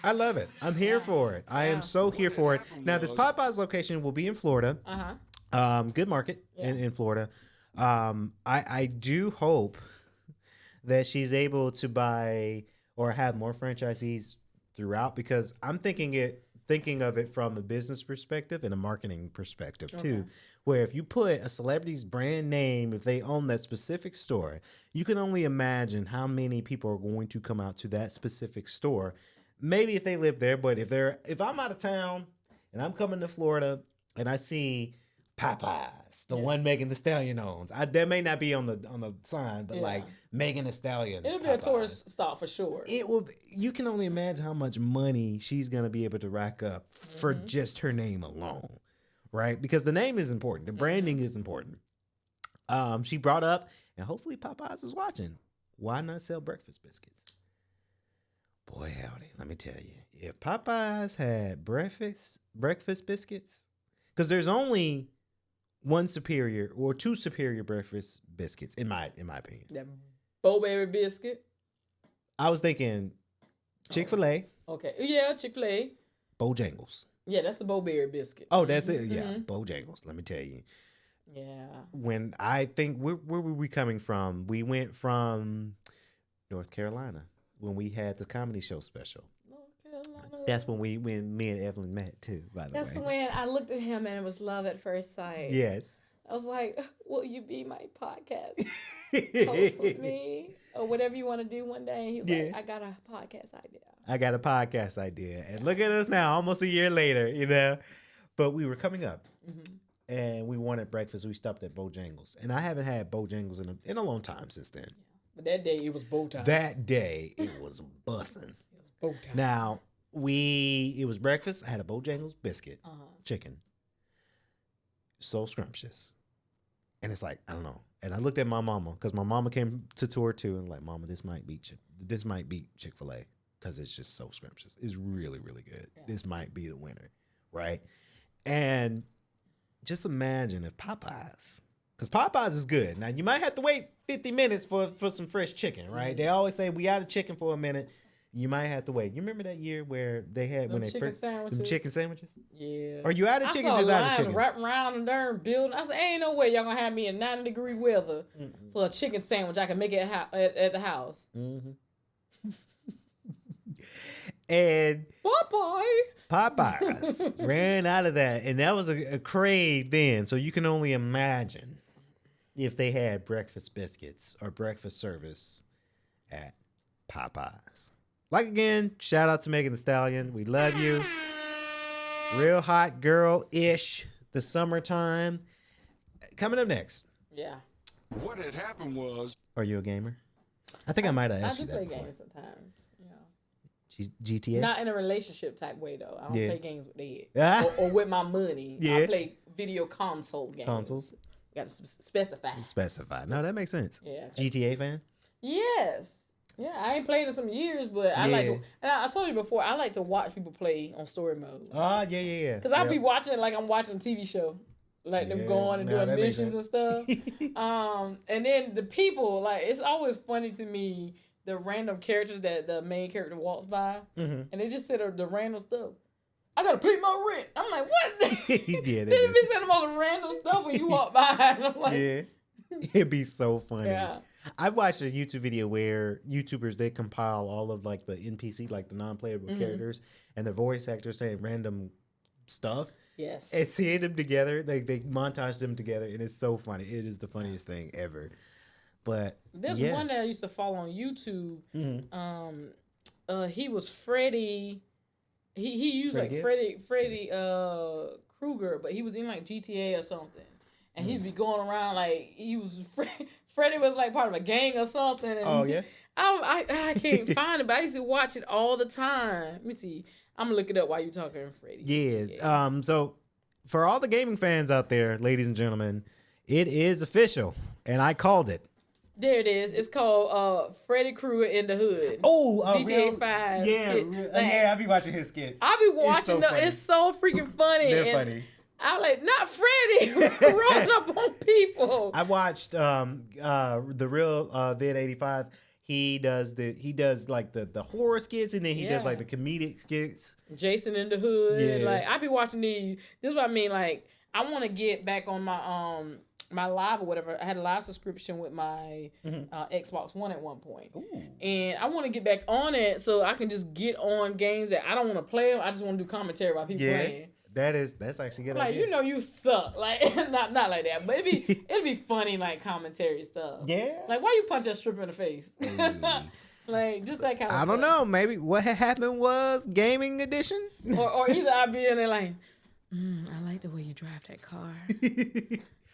I love it. I'm here for it. I am so here for it. Now, this Popeyes location will be in Florida. Good market in Florida. I do hope that she's able to buy or have more franchisees throughout, because I'm thinking of it from a business perspective and a marketing perspective too, where if you put a celebrity's brand name, if they own that specific store, you can only imagine how many people are going to come out to that specific store. Maybe if they live there, but if I'm out of town and I'm coming to Florida and I see Popeyes, the one Megan Thee Stallion owns, that may not be on the sign, but like Megan Thee Stallion's It'll be Popeyes. a tourist stop for sure. It will. You can only imagine how much money she's gonna be able to rack up for just her name alone, right? Because the name is important, the branding is important. She brought up, and hopefully Popeyes is watching. Why not sell breakfast biscuits? Boy, howdy, let me tell you, if Popeyes had breakfast biscuits, because there's only one superior or two superior breakfast biscuits in my opinion. That Bowberry biscuit. I was thinking Chick-fil-A, Okay. Yeah, Chick-fil-A. Bojangles. Yeah, that's the Bowberry biscuit. Oh, that's it. Yeah, Bojangles. Let me tell you. Yeah. When I think where were we coming from? We went from North Carolina when we had the comedy show special. North Carolina. That's when me and Evelyn met too. By the That's way. when I looked at him and it was love at first sight. Yes. I was like, will you be my podcast host with me? Or whatever you want to do one day. And he was like, I got a podcast idea. I got a podcast idea. And look at us now, almost a year later, you know. But we were coming up and we wanted breakfast. We stopped at Bojangles. And I haven't had Bojangles in a long time since then. But that day it was bow time. That day it was bussin'. It was bow time. Now, it was breakfast. I had a Bojangles biscuit, chicken. So scrumptious. And it's like, I don't know. And I looked at my mama, because my mama came to tour too, and like, Mama, this might be Chick-fil-A, because it's just so scrumptious. It's really, really good. Yeah. This might be the winner, right? And just imagine if Popeyes, because Popeyes is good. Now, you might have to wait 50 minutes for some fresh chicken, right? They always say, we out of chicken for a minute. You might have to wait. You remember that year where they had them chicken sandwiches? Yeah. Are you out of chicken? Just out of chicken? Wrapping around the darn building. I said, ain't no way y'all gonna have me in 90-degree weather for a chicken sandwich. I can make it at the house. And Popeyes ran out of that, and that was a crave then. So you can only imagine if they had breakfast biscuits or breakfast service at Popeyes. Like, again, shout out to Megan Thee Stallion. We love you. Real hot girl-ish. The summertime. Coming up next. Yeah. What had happened was Are you a gamer? I think I might have asked you that I do before. play games sometimes. GTA? Not in a relationship type way though. I don't play games with Ed or with my money. Yeah. I play video console games. Consoles? You got to specify. Specify. No, that makes sense. Yeah. GTA fan? Yes. Yeah, I ain't played in some years, but I like to, and I told you before, I like to watch people play on story mode. Yeah. Because I'll be watching it like I'm watching a TV show. Like them going and doing missions and stuff. And then the people, like, it's always funny to me, the random characters that the main character walks by, and they just said the random stuff. I gotta pay my rent. I'm like, what? They be saying the most random stuff when you walk by. And I'm like, it'd be so funny. Yeah. I've watched a YouTube video where YouTubers, they compile all of like the NPC, like the non-playable characters, and the voice actors saying random stuff. Yes. And seeing them together, they montage them together, and it's so funny. It is the funniest thing ever. But there's one that I used to follow on YouTube. He was Freddy. He used like Freddy Krueger, but he was in like GTA or something. And he'd be going around like he was Freddy was like part of a gang or something. And I can't find it, but I used to watch it all the time. Let me see. I'm gonna look it up while you talking, Freddy. Yeah. So for all the gaming fans out there, ladies and gentlemen, It is official, and I called it. There it is. It's called Freddy Krueger in the Hood. Oh, GTA 5. skit. Like, I be watching his skits. I be watching them. It's so freaking funny. They're and funny. I'm like, not Freddy running up on people. I watched the real Vid 85. He does like the horror skits, and then he does like the comedic skits. Jason in the Hood. Yeah. Like, I be watching these. This is what I mean. Like, I want to get back on my my live or whatever. I had a live subscription with my Xbox One at one point. Ooh. And I want to get back on it so I can just get on games that I don't want to play them. I just want to do commentary while people playing. That's actually a good Like, idea. you know, you suck. Like, not like that, but it'd be funny, like, commentary stuff. Yeah. Like, why you punch that stripper in the face? Like, just that kind of I don't know. Maybe what had happened was gaming edition. Or either I'd be in there like, I like the way you drive that car.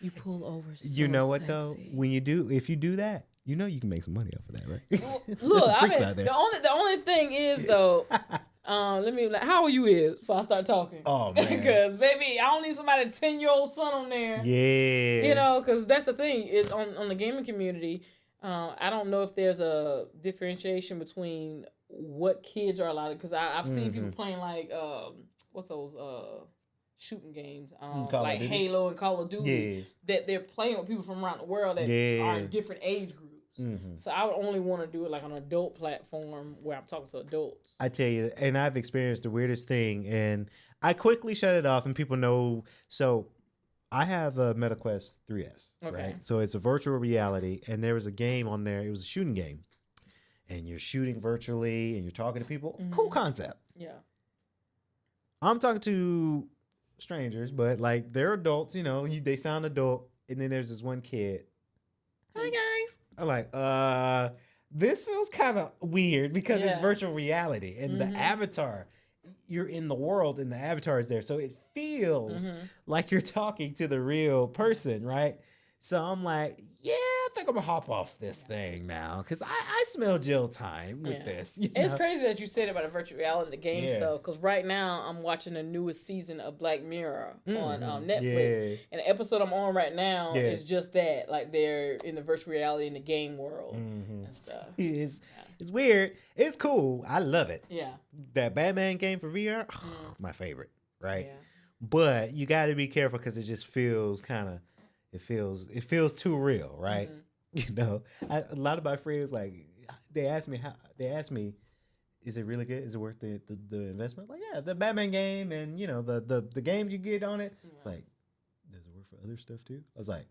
You pull over so You know what though? sexy. If you do that, you know you can make some money off of that, right? Well, There's look, some I freaks mean, out there. the only thing is though, let me like, how old you is before I start talking? Oh, man. Because baby, I don't need somebody 10-year-old son on there. Yeah. You know, because that's the thing is on the gaming community. I don't know if there's a differentiation between what kids are allowed, because I've seen people playing like what's those shooting games like Halo and Call of Duty that they're playing with people from around the world that are in different age groups. So I would only want to do it like on an adult platform where I'm talking to adults. I tell you, and I've experienced the weirdest thing, and I quickly shut it off, and people know. So I have a MetaQuest 3S, right? So it's a virtual reality, and there was a game on there. It was a shooting game, and you're shooting virtually, and you're talking to people. Cool concept. Yeah. I'm talking to strangers, but like they're adults, you know, they sound adult, and then there's this one kid. Hi guys. I'm like, this feels kind of weird because it's virtual reality, and the avatar, you're in the world and the avatar is there, so it feels like you're talking to the real person, right? So I'm like, yeah, I think I'm gonna hop off this thing now because I smell jail time with this. You It's know? crazy that you said about the virtual reality games though, because right now I'm watching the newest season of Black Mirror on Netflix, and the episode I'm on right now is just that, like they're in the virtual reality in the game world and stuff. It's weird. It's cool. I love it. Yeah. That Batman game for VR, my favorite, right? Yeah. But you got to be careful because it just feels it feels too real, right? You know, a lot of my friends they ask me, is it really good? Is it worth the investment? Like, yeah, the Batman game and you know the games you get on it. It's like, does it work for other stuff too? I was like,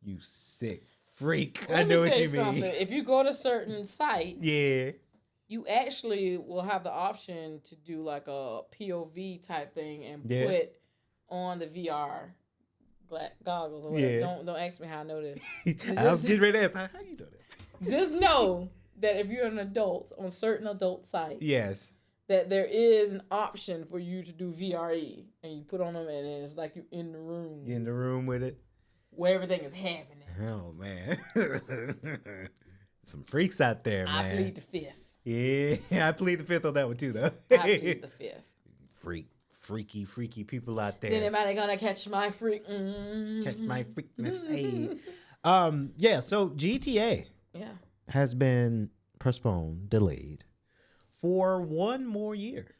you sick freak. Let I know me what tell you something. mean. If you go to certain sites, you actually will have the option to do like a POV type thing and put on the VR goggles or whatever. Don't ask me how I know this. I was getting ready to ask, how you do this? Just know that if you're an adult on certain adult sites, that there is an option for you to do VRE, and you put on them, and it's like you're in the room. You're in the room with it, where everything is happening. Oh man, some freaks out there, man. I plead the fifth. Yeah, I plead the fifth on that one too, though. I plead the fifth. Freaky people out there. Is anybody gonna catch my freak? Catch my freakness. Hey. So GTA has been postponed, delayed for one more year.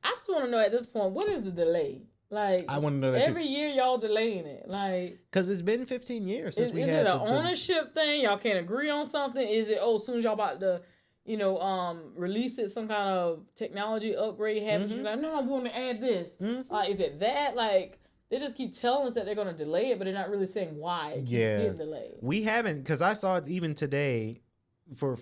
I just want to know at this point, what is the delay? Like, I want to know that every year y'all delaying it. Like, because it's been 15 years since we had. Is had it an ownership thing? Y'all can't agree on something? Is it as soon as y'all about to, release it, some kind of technology upgrade happens? You're like, no, I want to add this. Like, is it that? Like, they just keep telling us that they're going to delay it, but they're not really saying why it keeps getting delayed. We haven't, because I saw it even today. For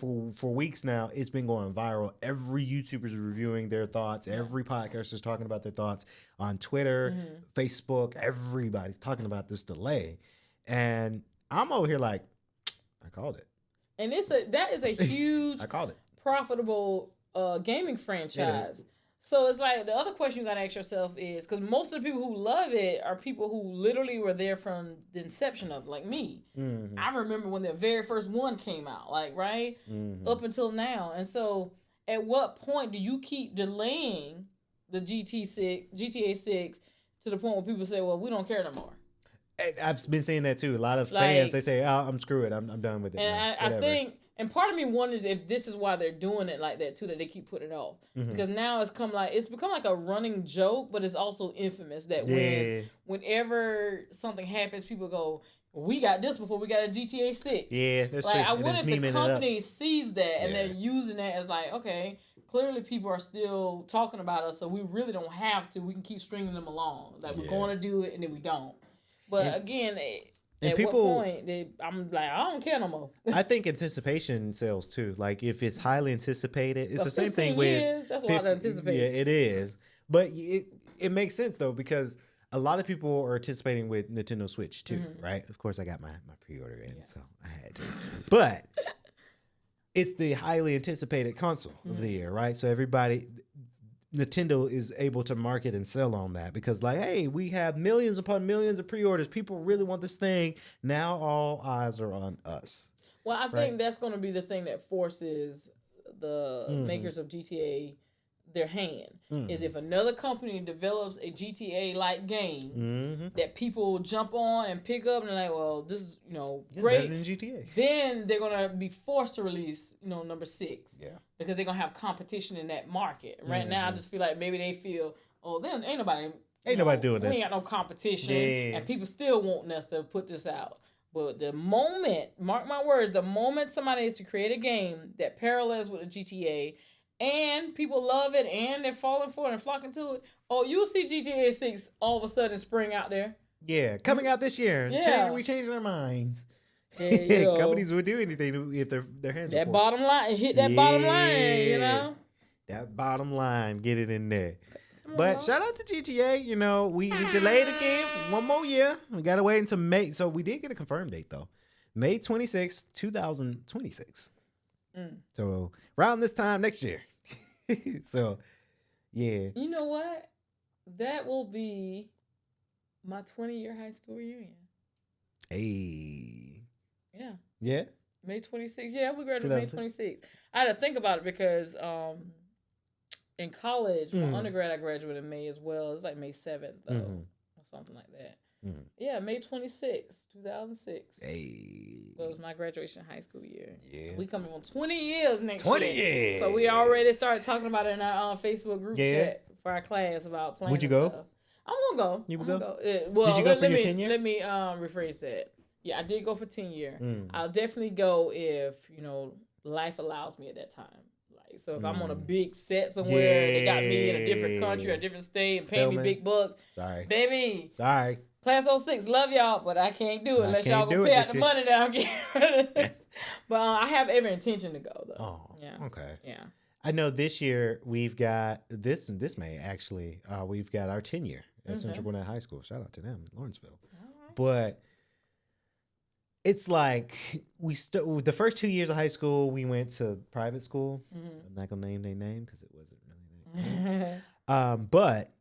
weeks now, it's been going viral. Every YouTuber is reviewing their thoughts. Every podcaster is talking about their thoughts on Twitter, Facebook. Everybody's talking about this delay, and I'm over here like, I called it. And that is a huge, I called it, profitable gaming franchise. So it's like the other question you gotta ask yourself is, because most of the people who love it are people who literally were there from the inception of it, like me. I remember when the very first one came out, like, right? Up until now. And so at what point do you keep delaying the GTA 6 to the point where people say, well, we don't care no more? I've been saying that too. A lot of Like- fans, they say, "Oh, I'm screw it. I'm done with it." And now. I Whatever. think, and part of me wonders if this is why they're doing it like that too, that they keep putting it off. Mm-hmm. Because now it's become like a running joke, but it's also infamous that whenever something happens, people go, "We got this before we got a GTA 6." Yeah, that's like, true. I And wonder it's if memeing the it up. company sees that and Yeah. they're using that as like, okay, clearly people are still talking about us, so we really don't have to. We can keep stringing them along. Like, we're going to do it, and then we don't. But again, and at people- what point I'm like, I don't care no more. I think anticipation sells too. Like if it's highly anticipated, it's But the same thing 15 with years, that's a lot to anticipate. Yeah, it is. But it makes sense though because a lot of people are anticipating with Nintendo Switch too, right? Of course, I got my pre-order in, so I had to. But it's the highly anticipated console of the year, right? So Nintendo is able to market and sell on that because, like, hey, we have millions upon millions of pre-orders. People really want this thing. Now all eyes are on us. Well, I think that's going to be the thing that forces the makers of GTA their hand. Is if another company develops a GTA-like game that people jump on and pick up and they're like, well, this is, It's great. better than GTA. Then they're going to be forced to release, number 6. Yeah. Because they're going to have competition in that market. Right now, I just feel like maybe they feel, oh, then ain't nobody doing we this. ain't got no competition. Yeah. And people still wanting us to put this out. But the moment, mark my words, the moment somebody is to create a game that parallels with the GTA and people love it and they're falling for it and flocking to it, oh, you'll see GTA 6 all of a sudden spring out there. Yeah, coming out this year. Yeah. We changing our minds. There you go. Companies would do anything if their hands That are forced. bottom line, hit that bottom line, That bottom line, get it in there. But shout out to GTA. We delayed again one more year. We got to wait until May. So we did get a confirmed date, though. May 26, 2026. So around this time next year. So, yeah. You know what? That will be my 20-year high school reunion. Hey. Yeah. Yeah? May 26th. Yeah, we graduated May 26th. I had to think about it because in college, my undergrad, I graduated in May as well. It's like May 7th, though, or something like that. Yeah, May 26th, 2006. Hey. That was my graduation high school year. Yeah. We coming on 20 years next 20 year. years. So we already started talking about it in our Facebook group chat for our class about playing. Would you and go? stuff. I'm gonna go. You would I'm go? gonna go. Did you go for your 10 year? Let me rephrase that. Yeah, I did go for 10 year. I'll definitely go if life allows me at that time. Like, so if I'm on a big set somewhere, they got me in a different country, a different state, and paying me Filming. big bucks. Sorry. Baby, Sorry. Class 06, love y'all, but I can't do it unless can't y'all do gonna it pay out this the year. money that I'm getting rid of this. But I have every intention to go though. Oh, Yeah. okay. Yeah. I know this year we've got this May actually. We've got our 10 year at Central Gwinnett High School. Shout out to them in Lawrenceville. But it's like the first 2 years of high school we went to private school. I'm not gonna name their name because it wasn't really that. But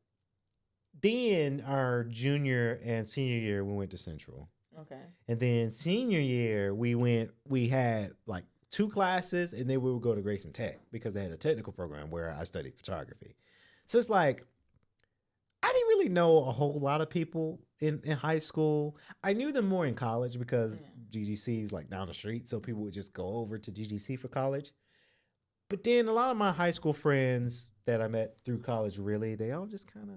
then our junior and senior year we went to Central. Okay. And then senior year, we had like 2 classes, and then we would go to Grayson Tech because they had a technical program where I studied photography. So it's like, I didn't really know a whole lot of people in high school. I knew them more in college because GGC is like down the street, so people would just go over to GGC for college. But then a lot of my high school friends that I met through college, really, they all just kind of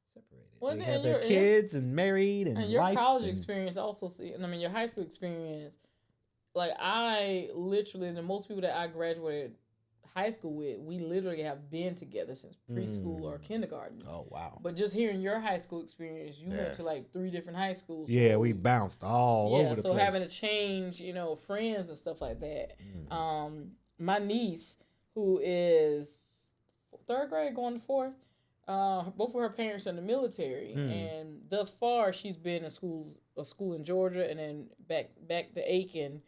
separated. Well, they then have their your- kids and married and your life college and- experience also your high school experience, like I literally, the most people that I graduated high school with, we literally have been together since preschool or kindergarten. Oh, wow. But just hearing your high school experience, you went to like 3 different high schools. Yeah, so we bounced all over the so place. having to change, friends and stuff like that. My niece, who is 3rd grade going to 4th, both of her parents are in the military, and thus far she's been in a school in Georgia, and then back to Aiken,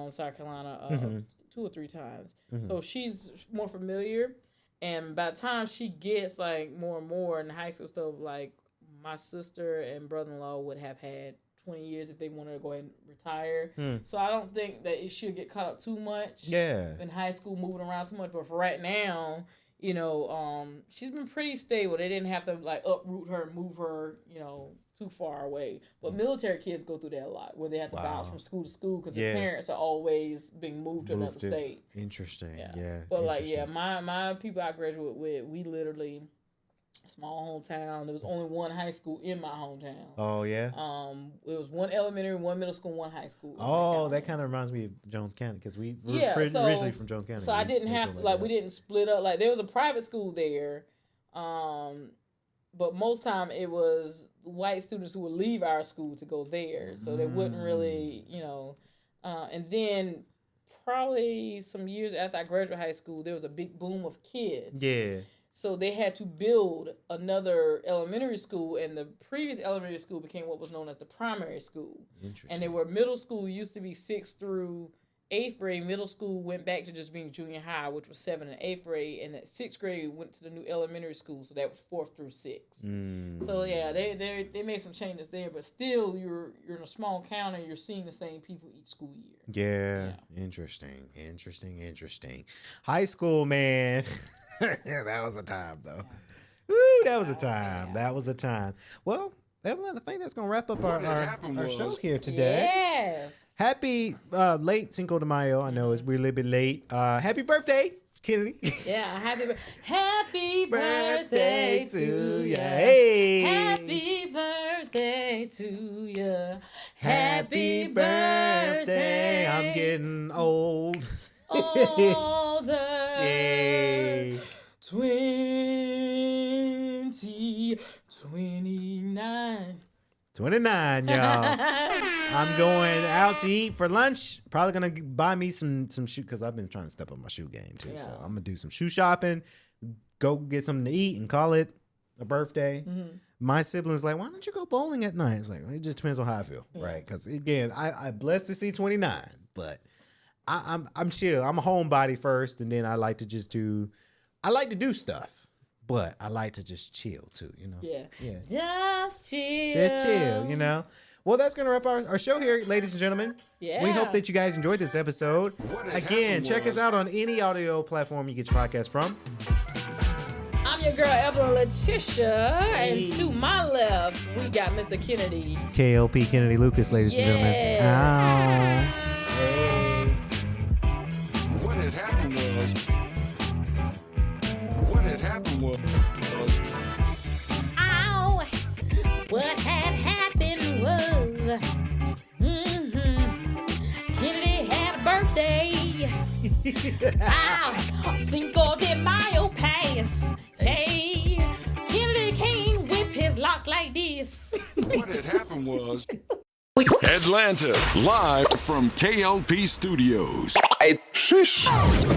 South Carolina, 2 or 3 times. So she's more familiar, and by the time she gets like more and more in high school stuff, like my sister and brother-in-law would have had 20 years if they wanted to go ahead and retire. So I don't think that it should get caught up too much. Yeah. In high school, moving around too much. But for right now, she's been pretty stable. They didn't have to like uproot her, move her, too far away. But military kids go through that a lot, where they have to bounce from school to school because Yeah. their parents are always being moved to another state. Interesting. Yeah. But interesting. my people I graduated with, we literally small hometown. There was only one high school in my hometown. Oh yeah. It was one elementary, one middle school, one high school. Oh, that kind of reminds me of Jones County because we're originally from Jones County. So I didn't have we didn't split up. Like there was a private school there, but most time it was white students who would leave our school to go there. So they wouldn't really, and then probably some years after I graduated high school, there was a big boom of kids. Yeah. So they had to build another elementary school, and the previous elementary school became what was known as the primary school. Interesting. And they were middle school used to be 6th through 8th grade. Middle school went back to just being junior high, which was 7th and 8th grade, and that 6th grade went to the new elementary school, so that was 4th through 6th. So yeah, they made some changes there, but still you're in a small county, you're seeing the same people each school year. Yeah. Interesting. High school, man. That was a time though. Woo, that was a time. That was a time. Well, Evelyn, I think that's gonna wrap up our show here today. Yes. Happy late Cinco de Mayo. I know we're a little bit late. Happy birthday, Kennedy. Yeah, happy birthday to ya. Hey. Happy birthday to ya. Happy birthday. I'm getting old. Older. Yay. 29. 29, y'all. I'm going out to eat for lunch. Probably gonna buy me some shoe because I've been trying to step up my shoe game too. So I'm gonna do some shoe shopping, go get something to eat, and call it a birthday. My siblings like, why don't you go bowling at night? It's like it just depends on how I feel, right? Because again, I'm blessed to see 29, but I'm chill. I'm a homebody first, and then I like to do stuff. But I like to just chill too, Yeah. Just chill. Well, that's going to wrap our show here, ladies and gentlemen. Yeah. We hope that you guys enjoyed this episode. Again, check us out on any audio platform you get your podcast from. I'm your girl, Evelyn Letitia. And to my left, we got Mr. Kennedy. K.L.P. Kennedy Lucas, ladies and gentlemen. Ow. Hey. What had happened was. Ow! What had happened was, Kennedy had a birthday. Ow! Cinco de Mayo pass. Hey, Kennedy can't whip his locks like this. What had happened was. Atlanta, live from K.L.P. Studios. Shush.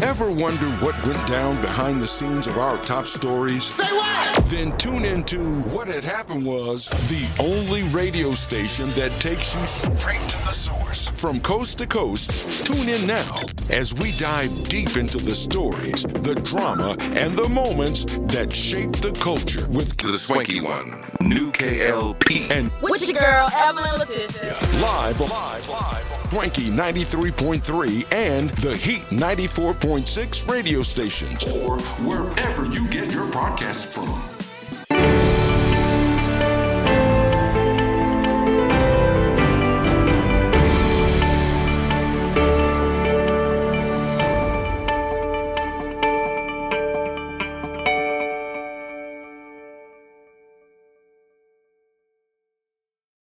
Ever wonder what went down behind the scenes of our top stories? Say what? Then tune into What Had Happened Was, the only radio station that takes you straight to the source. From coast to coast, tune in now as we dive deep into the stories, the drama, and the moments that shape the culture with The swanky one, new K.L.P. and With your girl, Evelyn Letitia. live on Swanky 93.3 and the Heat 94.6 radio stations, or wherever you get your podcasts from.